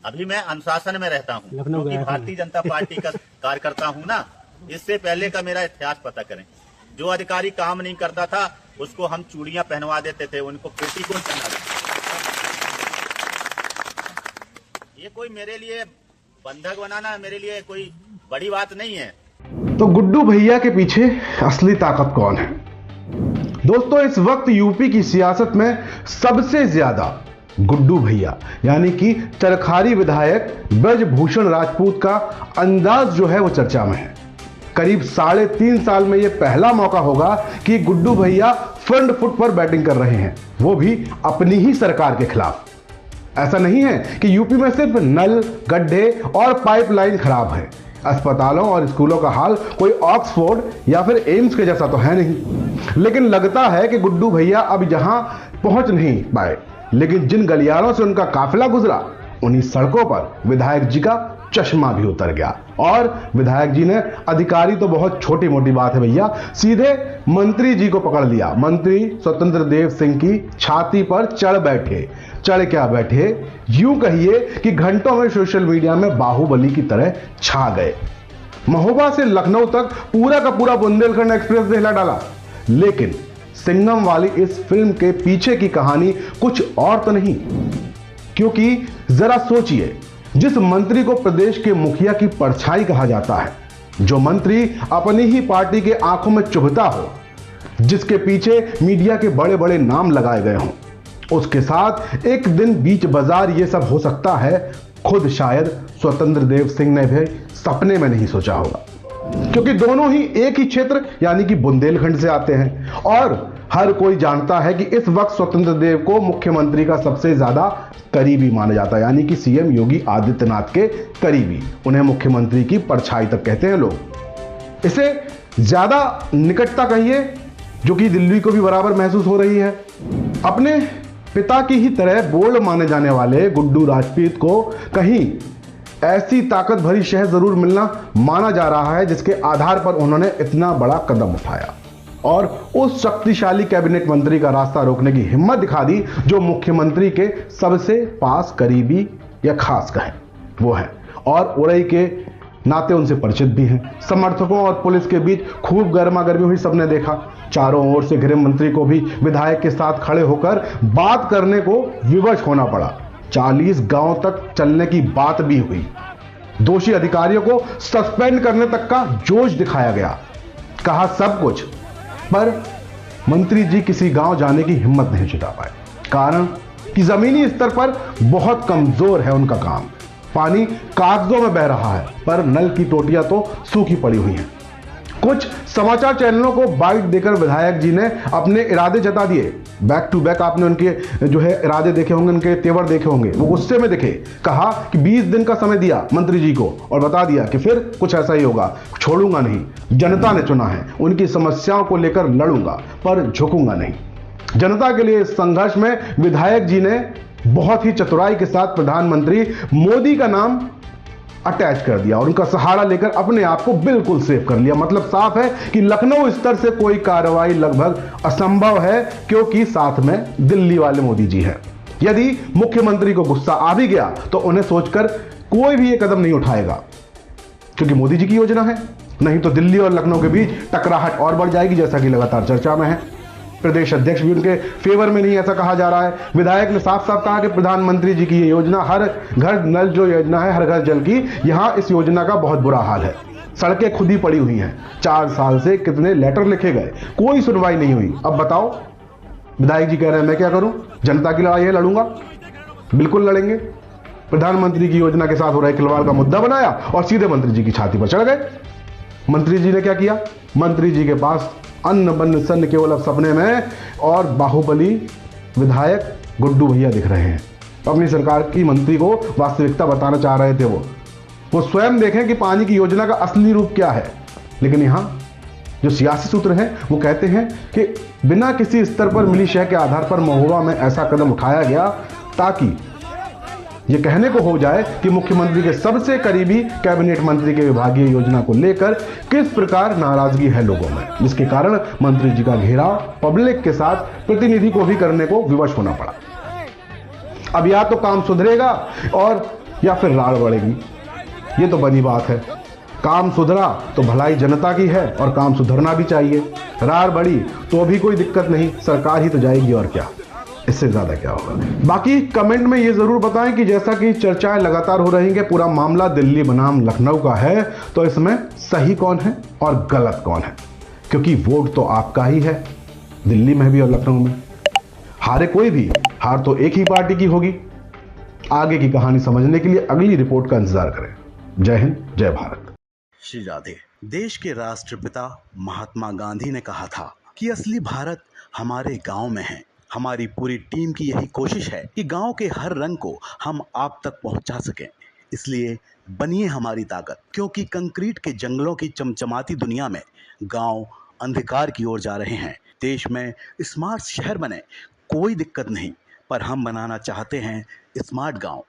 अभी मैं अनुशासन में रहता हूँ क्योंकि भारतीय जनता पार्टी का कार्यकर्ता हूँ ना। इससे पहले का मेरा इतिहास पता करें। जो अधिकारी काम नहीं करता था उसको हम चूड़ियां पहनवा देते थे, उनको पेटीकोट पहना देते। ये कोई मेरे लिए बंधक बनाना मेरे लिए कोई बड़ी बात नहीं है। तो गुड्डू भैया के पीछे असली ताकत कौन है? दोस्तों, इस वक्त यूपी की सियासत में सबसे ज्यादा गुड्डू भैया यानी कि चरखारी विधायक ब्रजभूषण राजपूत का अंदाज जो है वो चर्चा में है। करीब 3.5 साल में ये पहला मौका होगा कि गुड्डू भैया फ्रंट फुट पर बैटिंग कर रहे हैं, वो भी अपनी ही सरकार के खिलाफ। ऐसा नहीं है कि यूपी में सिर्फ नल, गड्ढे और पाइपलाइन खराब है। अस्पतालों और स्कूलों का हाल कोई ऑक्सफोर्ड या फिर एम्स के जैसा तो है नहीं। लेकिन लगता है कि गुड्डू भैया अब यहां पहुंच नहीं पाए, लेकिन जिन गलियारों से उनका काफिला गुजरा उन्हीं सड़कों पर विधायक जी का चश्मा भी उतर गया। और विधायक जी ने अधिकारी तो बहुत छोटी मोटी बात है भैया, सीधे मंत्री जी को पकड़ लिया। मंत्री स्वतंत्र देव सिंह की छाती पर चढ़ बैठे। चढ़ क्या बैठे, यूं कहिए कि घंटों में सोशल मीडिया में बाहुबली की तरह छा गए। महोबा से लखनऊ तक पूरा का पूरा बुंदेलखंड एक्सप्रेस हिला डाला। लेकिन सिंघम वाली इस फिल्म के पीछे की कहानी कुछ और तो नहीं। क्योंकि जरा सोचिए, जिस मंत्री को प्रदेश के मुखिया की परछाई कहा जाता है, जो मंत्री अपनी ही पार्टी के आंखों में चुभता हो, जिसके पीछे मीडिया के बड़े बड़े नाम लगाए गए हों, उसके साथ एक दिन बीच बाजार ये सब हो सकता है, खुद शायद स्वतंत्र देव सिंह ने भी सपने में नहीं सोचा होगा। क्योंकि दोनों ही एक ही क्षेत्र यानी कि बुंदेलखंड से आते हैं और हर कोई जानता है कि इस वक्त स्वतंत्र देव को मुख्यमंत्री का सबसे ज्यादा करीबी माना जाता है, यानी कि सीएम योगी आदित्यनाथ के करीबी। उन्हें मुख्यमंत्री की परछाई तक कहते हैं लोग। इसे ज्यादा निकटता कहिए, जो कि दिल्ली को भी बराबर महसूस हो रही है। अपने पिता की ही तरह बोल्ड माने जाने वाले गुड्डू राजपूत को कहीं ऐसी ताकत भरी शह जरूर मिलना माना जा रहा है, जिसके आधार पर उन्होंने इतना बड़ा कदम उठाया और उस शक्तिशाली कैबिनेट मंत्री का रास्ता रोकने की हिम्मत दिखा दी, जो मुख्यमंत्री के सबसे पास करीबी या खास कहें वो है और उड़ई के नाते उनसे परिचित भी हैं। समर्थकों और पुलिस के बीच खूब गर्मा गर्मी हुई, सबने देखा। चारों ओर से गृह मंत्री को भी विधायक के साथ खड़े होकर बात करने को विवश होना पड़ा। 40 गांव तक चलने की बात भी हुई। दोषी अधिकारियों को सस्पेंड करने तक का जोश दिखाया गया। कहा सब कुछ, पर मंत्री जी किसी गांव जाने की हिम्मत नहीं जुटा पाए। कारण कि जमीनी स्तर पर बहुत कमजोर है उनका काम। पानी कागजों में बह रहा है, पर नल की टोटियां तो सूखी पड़ी हुई हैं। कुछ समाचार चैनलों को बाइट देकर विधायक जी ने अपने इरादे जता दिए। बैक टू बैक आपने उनके जो है इरादे देखे होंगे, उनके तेवर देखे होंगे। वो गुस्से में दिखे। कहा कि 20 दिन का समय दिया मंत्री जी को और बता दिया कि फिर कुछ ऐसा ही होगा, छोड़ूंगा नहीं। जनता ने चुना है, उनकी समस्याओं को लेकर लड़ूंगा पर झुकूंगा नहीं। जनता के लिए इस संघर्ष में विधायक जी ने बहुत ही चतुराई के साथ प्रधानमंत्री मोदी का नाम अटैच कर दिया और उनका सहारा लेकर अपने आप को बिल्कुल सेफ कर लिया। मतलब साफ है कि लखनऊ स्तर से कोई कार्रवाई लगभग असंभव है, क्योंकि साथ में दिल्ली वाले मोदी जी हैं। यदि मुख्यमंत्री को गुस्सा आ भी गया तो उन्हें सोचकर कोई भी ये कदम नहीं उठाएगा, क्योंकि मोदी जी की योजना है। नहीं तो दिल्ली और लखनऊ के बीच टकराहट और बढ़ जाएगी, जैसा कि लगातार चर्चा में है। प्रदेश अध्यक्ष भी उनके फेवर में नहीं, ऐसा कहा जा रहा है। विधायक ने साफ साफ कहा कि प्रधानमंत्री जी की ये योजना, हर घर नल जो योजना है, हर घर जल की, यहां इस योजना का बहुत बुरा हाल है। सड़कें खुद ही पड़ी हुई हैं। 4 साल से कितने लेटर लिखे गए, कोई सुनवाई नहीं हुई। अब बताओ, विधायक जी कह रहे हैं मैं क्या करूं, जनता की लड़ाई है, लड़ूंगा। बिल्कुल लड़ेंगे। प्रधानमंत्री की योजना के साथ हो रहे खिलवाड़ का मुद्दा बनाया और सीधे मंत्री जी की छाती पर चढ़ गए। मंत्री जी ने क्या किया? मंत्री जी के पास अन्न बन्न सन्न केवल अब सपने में, और बाहुबली विधायक गुड्डू भैया दिख रहे हैं। अपनी सरकार की मंत्री को वास्तविकता बताना चाह रहे थे। वो स्वयं देखें कि पानी की योजना का असली रूप क्या है। लेकिन यहां जो सियासी सूत्र हैं वो कहते हैं कि बिना किसी स्तर पर मिली शय के आधार पर महोबा में ऐसा कदम उठाया गया ताकि ये कहने को हो जाए कि मुख्यमंत्री के सबसे करीबी कैबिनेट मंत्री के विभागीय योजना को लेकर किस प्रकार नाराजगी है लोगों में, जिसके कारण मंत्री जी का घेराव पब्लिक के साथ प्रतिनिधि को भी करने को विवश होना पड़ा। अब या तो काम सुधरेगा और या फिर राड़ बढ़ेगी? ये तो बनी बात है। काम सुधरा तो भलाई जनता की है और काम सुधरना भी चाहिए। राड़ बढ़ी तो अभी कोई दिक्कत नहीं, सरकार ही तो जाएगी और क्या, इससे ज्यादा क्या होगा। बाकी कमेंट में ये जरूर बताएं कि जैसा कि चर्चाएं लगातार हो रही हैं कि पूरा मामला दिल्ली बनाम लखनऊ का है, तो इसमें सही कौन है और गलत कौन है, क्योंकि वोट तो आपका ही है, दिल्ली में भी और लखनऊ में। हारे कोई भी, हार तो एक ही पार्टी की होगी। आगे की कहानी समझने के लिए अगली रिपोर्ट का इंतजार करें। जय हिंद, जय भारत। श्री राधे। देश के राष्ट्रपिता महात्मा गांधी ने कहा था कि असली भारत हमारे गांव में है। हमारी पूरी टीम की यही कोशिश है कि गांव के हर रंग को हम आप तक पहुंचा सकें। इसलिए बनिए हमारी ताकत, क्योंकि कंक्रीट के जंगलों की चमचमाती दुनिया में गांव अंधकार की ओर जा रहे हैं। देश में स्मार्ट शहर बने, कोई दिक्कत नहीं, पर हम बनाना चाहते हैं स्मार्ट गांव।